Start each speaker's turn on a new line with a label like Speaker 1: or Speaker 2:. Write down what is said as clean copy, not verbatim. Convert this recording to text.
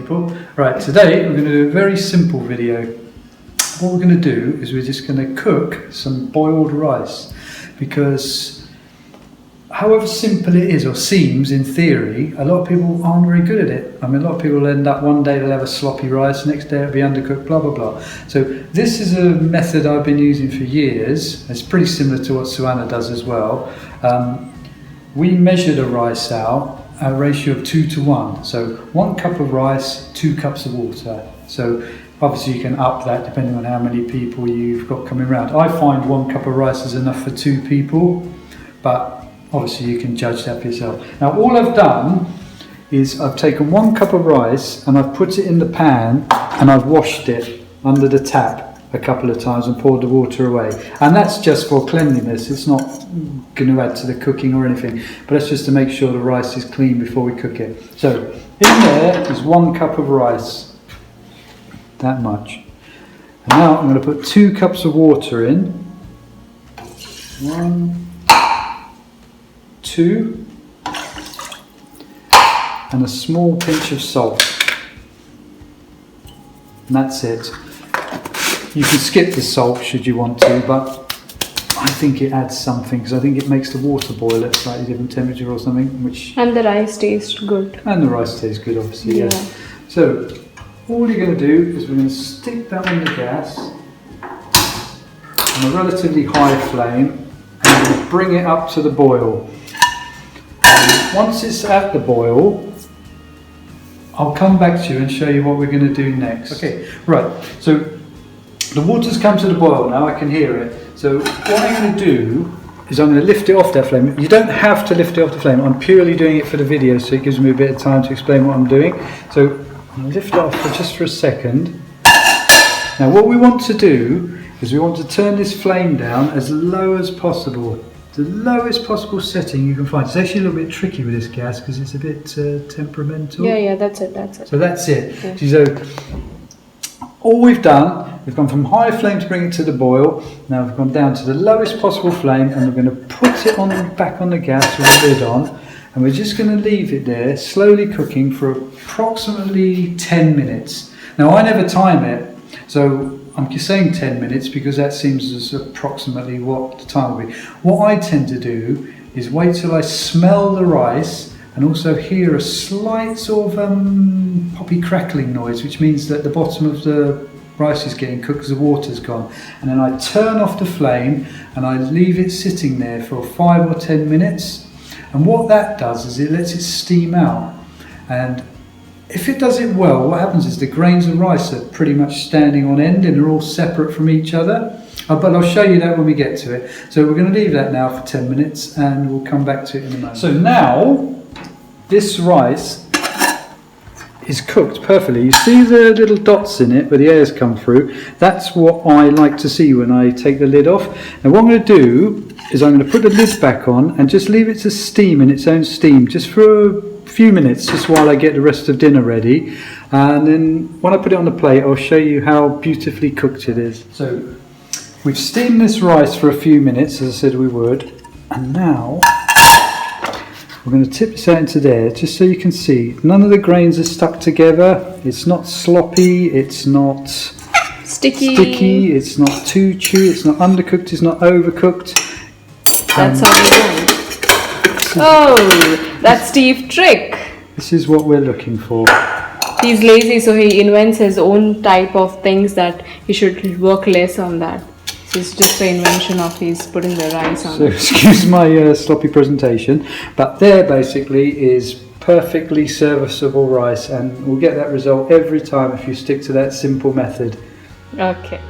Speaker 1: people. Right, today we're going to do a very simple video. What we're going to do is we're just going to cook some boiled rice, because however simple it is or seems in theory, a lot of people aren't very good at it. I mean, a lot of people end up one day they'll have a sloppy rice, next day it'll be undercooked, blah blah blah. So this is a method I've been using for years. It's pretty similar to what Suanna does as well. We measure the rice out at a ratio of 2 to 1. So 1 cup of rice, 2 cups of water. So obviously you can up that depending on how many people you've got coming around. I find 1 cup of rice is enough for 2 people, but obviously you can judge that for yourself. Now all I've done is I've taken 1 cup of rice and I've put it in the pan and I've washed it under the tap a couple of times and poured the water away. And that's just for cleanliness. It's not going to add to the cooking or anything, but that's just to make sure the rice is clean before we cook it. So in there is 1 cup of rice, that much. And now I'm going to put 2 cups of water in. 1, 2, and a small pinch of salt. And that's it. You can skip the salt should you want to, but I think it adds something, because I think it makes the water boil at a slightly different temperature or something.
Speaker 2: And the rice tastes good.
Speaker 1: And the rice tastes good, obviously, yeah. So all you're going to do is we're going to stick that on the gas on a relatively high flame, and we're going to bring it up to the boil. And once it's at the boil, I'll come back to you and show you what we're going to do next. Okay, right, so the water's come to the boil now, I can hear it. So what I'm going to do is I'm going to lift it off that flame. You don't have to lift it off the flame, I'm purely doing it for the video, so it gives me a bit of time to explain what I'm doing. So I'm going to lift it off for just for a second. Now what we want to do is we want to turn this flame down as low as possible. The lowest possible setting you can find. It's actually a little bit tricky with this gas because it's a bit temperamental.
Speaker 2: Yeah, that's it.
Speaker 1: So that's it.
Speaker 2: Yeah.
Speaker 1: So all we've done, we've gone from high flame to bring it to the boil. Now we've gone down to the lowest possible flame, and we're going to put it back on the gas with the lid on, and we're just going to leave it there slowly cooking for approximately 10 minutes. Now I never time it, so I'm just saying 10 minutes because that seems as approximately what the time will be. What I tend to do is wait till I smell the rice and also hear a slight sort of poppy crackling noise, which means that the bottom of the rice is getting cooked because the water's gone. And then I turn off the flame and I leave it sitting there for 5 or 10 minutes. And what that does is it lets it steam out. And if it does it well, what happens is the grains of rice are pretty much standing on end and they're all separate from each other. But I'll show you that when we get to it. So we're going to leave that now for 10 minutes and we'll come back to it in a moment. So now this rice is cooked perfectly. You see the little dots in it where the air's come through? That's what I like to see when I take the lid off. And what I'm going to do is I'm going to put the lid back on and just leave it to steam in its own steam just for a few minutes, just while I get the rest of dinner ready. And then when I put it on the plate, I'll show you how beautifully cooked it is. So we've steamed this rice for a few minutes, as I said we would, and now we're going to tip this out into there just so you can see none of the grains are stuck together. It's not sloppy, it's not sticky, it's not too chewy, it's not undercooked, it's not overcooked.
Speaker 2: That's how we do it. Oh, that's Steve's trick.
Speaker 1: This is what we're looking for.
Speaker 2: He's lazy, so he invents his own type of things that he should work less on that. So it's just the invention of he's putting the rice on.
Speaker 1: So excuse my sloppy presentation, but there basically is perfectly serviceable rice, and we'll get that result every time if you stick to that simple method.
Speaker 2: Okay.